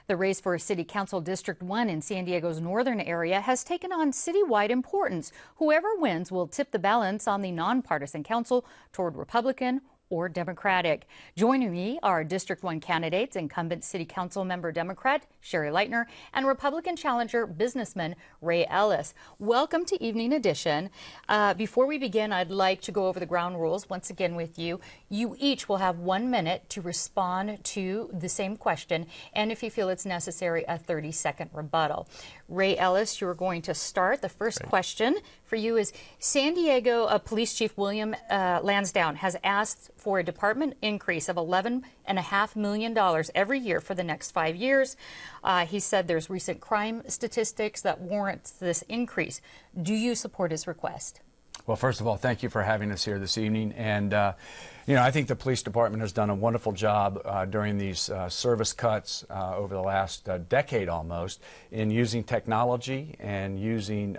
The race for City Council District 1 in San Diego's northern area has taken on citywide importance. Whoever wins will tip the balance on the nonpartisan council toward Republican or Democratic. Joining me are District 1 candidates, incumbent City Council member Democrat Sherri Lightner and Republican challenger businessman Ray Ellis. Welcome to Evening Edition. Before we begin, I'd like to go over the ground rules once again with you. You each will have 1 minute to respond to the same question, and if you feel it's necessary, a 30-second rebuttal. Ray Ellis, you're going to start. The first question for you is, San Diego Police Chief William Lansdowne has asked for a department increase of $11.5 million every year for the next 5 years. He said there's recent crime statistics that warrants this increase. Do you support his request? Well, first of all, thank you for having us here this evening. And, you know, I think the police department has done a wonderful job during these service cuts over the last decade almost in using technology and using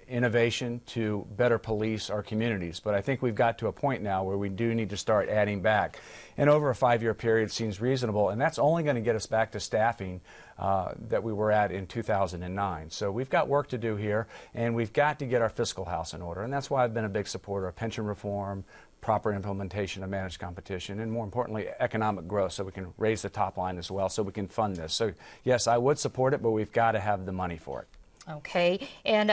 innovation to better police our communities. But I think we've got to a point now where we do need to start adding back. And over a 5-year period seems reasonable, and that's only going to get us back to staffing that we were at in 2009. So we've got work to do here, and we've got to get our fiscal house in order. And that's why I've been a big supporter of pension reform, proper implementation of managed competition, and more importantly, economic growth, so we can raise the top line as well, so we can fund this. So yes, I would support it, but we've got to have the money for it. Okay, and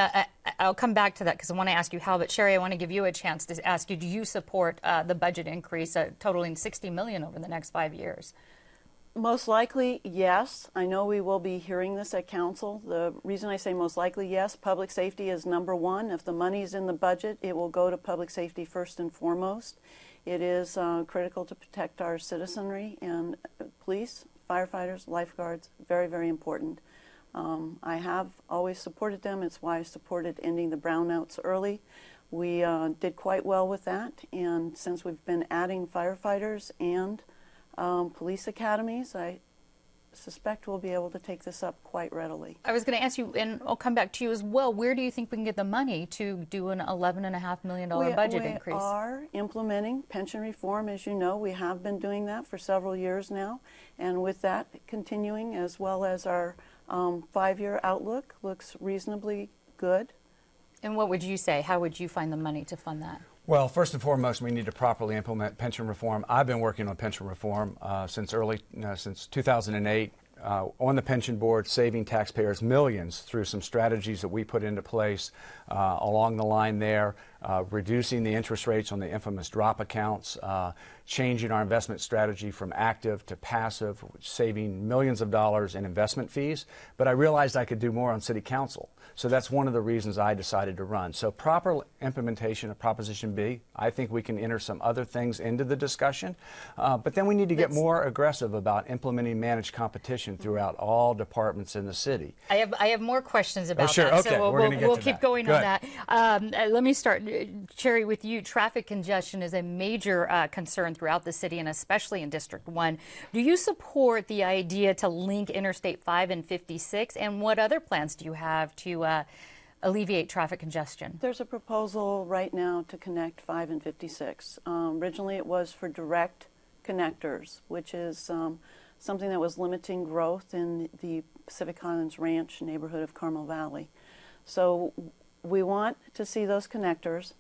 I'll come back to that because I want to ask you how, but Sherri, I want to give you a chance to ask you, do you support the budget increase totaling $60 million over the next 5 years? Most likely, yes. I know we will be hearing this at council. The reason I say most likely, yes, public safety is number one. If the money's in the budget, it will go to public safety first and foremost. It is critical to protect our citizenry, and police, firefighters, lifeguards, very, very important. I have always supported them. It's why I supported ending the brownouts early. We did quite well with that, and since we've been adding firefighters and police academies, I suspect we'll be able to take this up quite readily. I was going to ask you, and I'll come back to you as well, where do you think we can get the money to do an $11.5 million budget increase? We are implementing pension reform, as you know. We have been doing that for several years now, and with that continuing, as well as our 5-year outlook looks reasonably good. And what would you say? How would you find the money to fund that? Well, first and foremost, we need to properly implement pension reform. I've been working on pension reform since 2008 on the pension board, saving taxpayers millions through some strategies that we put into place along the line there, reducing the interest rates on the infamous drop accounts, changing our investment strategy from active to passive, saving millions of dollars in investment fees. But I realized I could do more on City Council. So that's one of the reasons I decided to run. So proper implementation of Proposition B, I think we can enter some other things into the discussion. But then we need to get more aggressive about implementing managed competition throughout all departments in the city. I have more questions about sure. that. Okay. So we'll keep going on that. Let me start, Sherri, with you. Traffic congestion is a major concern throughout the city, and especially in District 1. Do you support the idea to link Interstate 5 and 56, and what other plans do you have to alleviate traffic congestion? There's a proposal right now to connect 5 and 56. Originally it was for direct connectors, which is something that was limiting growth in the Pacific Highlands Ranch neighborhood of Carmel Valley. So we want to see those connectors,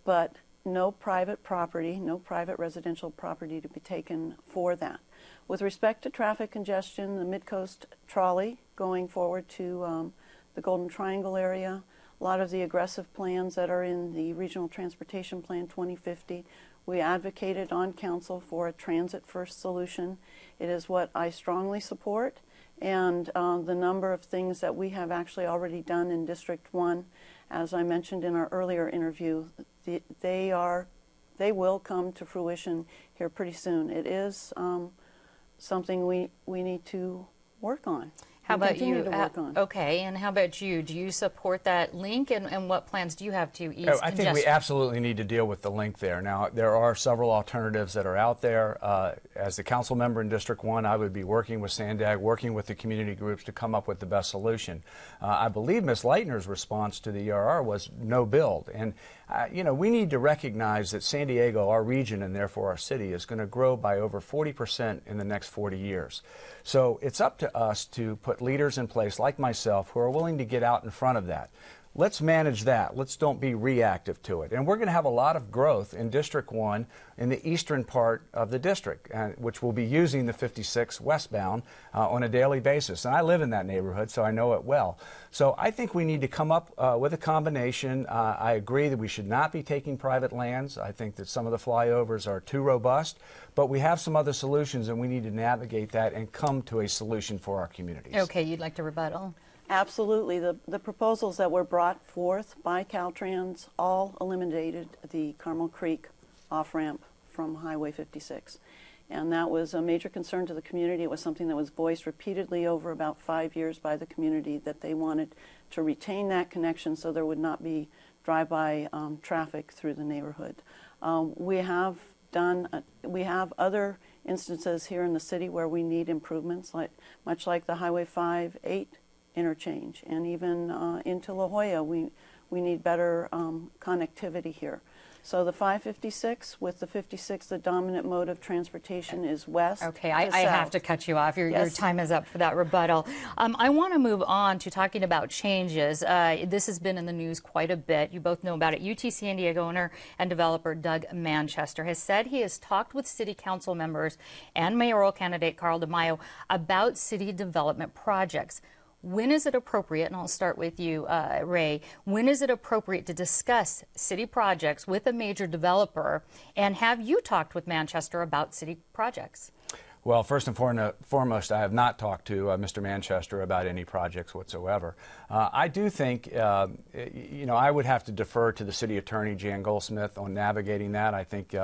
but no private property, no private residential property to be taken for that. With respect to traffic congestion, the Mid-Coast trolley going forward to the Golden Triangle area, a lot of the aggressive plans that are in the Regional Transportation Plan 2050, we advocated on council for a transit-first solution. It is what I strongly support, and the number of things that we have actually already done in District 1, as I mentioned in our earlier interview, they will come to fruition here pretty soon. It is something we need to work on. How about continue you? to work on. Okay, and how about you? Do you support that link, and what plans do you have to ease I think we absolutely need to deal with the link there. Now, there are several alternatives that are out there. As the council member in District 1, I would be working with Sandag, working with the community groups to come up with the best solution. I believe Ms. Lightner's response to the ERR was no build. And, you know, we need to recognize that San Diego, our region, and therefore our city, is going to grow by over 40% in the next 40 years. So it's up to us to put leaders in place like myself who are willing to get out in front of that. Let's manage that. Let's don't be reactive to it. And we're going to have a lot of growth in District 1 in the eastern part of the district, which will be using the 56 westbound on a daily basis. And I live in that neighborhood, so I know it well. So I think we need to come up with a combination. I agree that we should not be taking private lands. I think that some of the flyovers are too robust. But we have some other solutions, and we need to navigate that and come to a solution for our communities. Okay, you'd like to rebuttal? Absolutely. The proposals that were brought forth by Caltrans all eliminated the Carmel Creek off-ramp from Highway 56. And that was a major concern to the community. It was something that was voiced repeatedly over about 5 years by the community, that they wanted to retain that connection so there would not be drive-by traffic through the neighborhood. We have other instances here in the city where we need improvements, much like the Highway 5-8 interchange, and even into La Jolla, we need better connectivity here. So the 556 with the 56, the dominant mode of transportation is west. Okay, I have to cut you off. Your time is up for that rebuttal. I want to move on to talking about changes. This has been in the news quite a bit. You both know about it. UT San Diego owner and developer Doug Manchester has said he has talked with city council members and mayoral candidate Carl DeMaio about city development projects. When is it appropriate, and I'll start with you, Ray, when is it appropriate to discuss city projects with a major developer, and have you talked with Manchester about city projects? Well, first and foremost, I have not talked to Mr. Manchester about any projects whatsoever. I do think, you know, I would have to defer to the city attorney, Jan Goldsmith, on navigating that. I think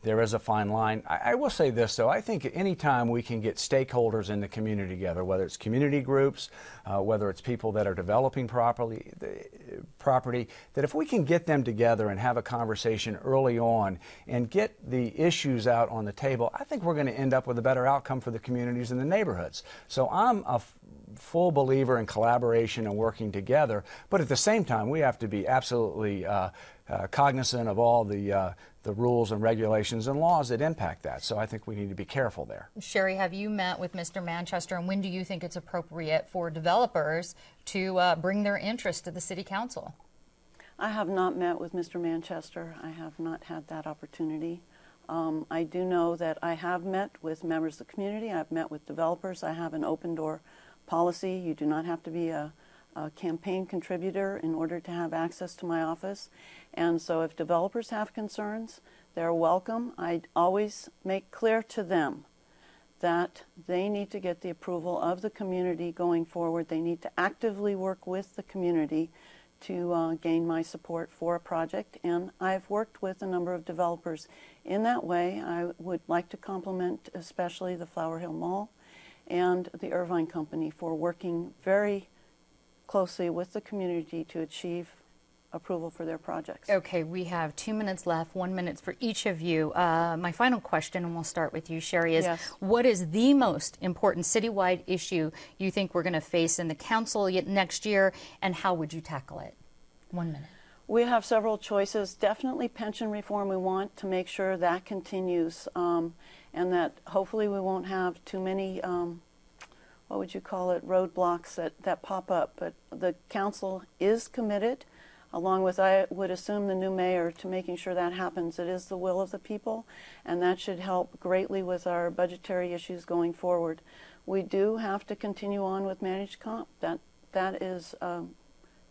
there is a fine line. I will say this, though. I think any time we can get stakeholders in the community together, whether it's community groups, whether it's people that are developing property, that if we can get them together and have a conversation early on and get the issues out on the table, I think we're going to end up with a better outcome for the communities and the neighborhoods. So I'm a full believer in collaboration and working together, but at the same time, we have to be absolutely cognizant of all the rules and regulations and laws that impact that. So I think we need to be careful there. Sherri, have you met with Mr. Manchester, and when do you think it's appropriate for developers to bring their interest to the City Council? I have not met with Mr. Manchester. I have not had that opportunity. I do know that I have met with members of the community. I've met with developers. I have an open door policy. You do not have to be a campaign contributor in order to have access to my office. And so if developers have concerns, they're welcome. I always make clear to them that they need to get the approval of the community going forward. They need to actively work with the community to gain my support for a project. And I've worked with a number of developers in that way. I would like to compliment especially the Flower Hill Mall and the Irvine Company for working very closely with the community to achieve approval for their projects. Okay, we have 2 minutes left, 1 minute for each of you. My final question, and we'll start with you, Sherri, is what is the most important citywide issue you think we're going to face in the council next year, and how would you tackle it? 1 minute. We have several choices. Definitely pension reform. We want to make sure that continues, and that hopefully we won't have too many what would you call it, roadblocks that pop up. But the council is committed, along with, I would assume, the new mayor, to making sure that happens. It is the will of the people, and that should help greatly with our budgetary issues going forward. We do have to continue on with managed comp. That is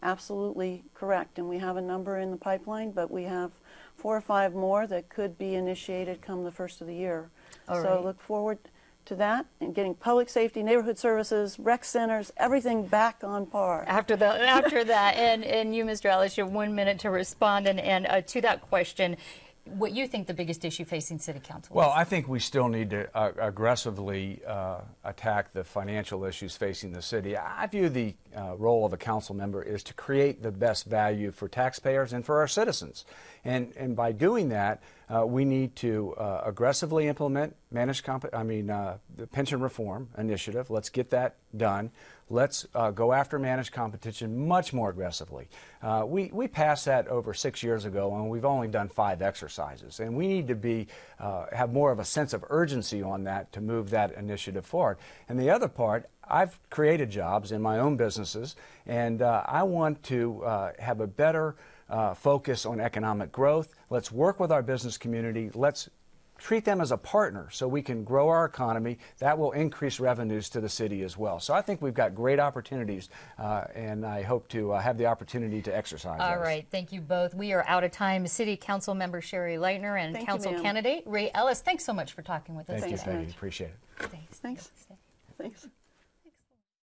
absolutely correct, and we have a number in the pipeline, but we have 4 or 5 more that could be initiated come the first of the year. So look forward to that and getting public safety, neighborhood services, rec centers, everything back on par. After that, and you, Mr. Ellis, you have 1 minute to respond, and to that question, what you think the biggest issue facing City Council Well, is. I think we still need to aggressively attack the financial issues facing the city. I view the role of a council member is to create the best value for taxpayers and for our citizens. And by doing that, we need to aggressively implement the pension reform initiative. Let's get that done. Let's go after managed competition much more aggressively. We passed that over 6 years ago, and we've only done 5 exercises. And we need to have more of a sense of urgency on that to move that initiative forward. And the other part, I've created jobs in my own businesses, and I want to have a better focus on economic growth. Let's work with our business community. Let's treat them as a partner so we can grow our economy. That will increase revenues to the city as well. So I think we've got great opportunities, and I hope to have the opportunity to exercise those. All right, thank you both. We are out of time. City Council Member Sherri Lightner and Council Candidate Ray Ellis, thanks so much for talking with us today. Thanks, Thank you, Peggy. Appreciate it. Thanks. Thanks. Thanks.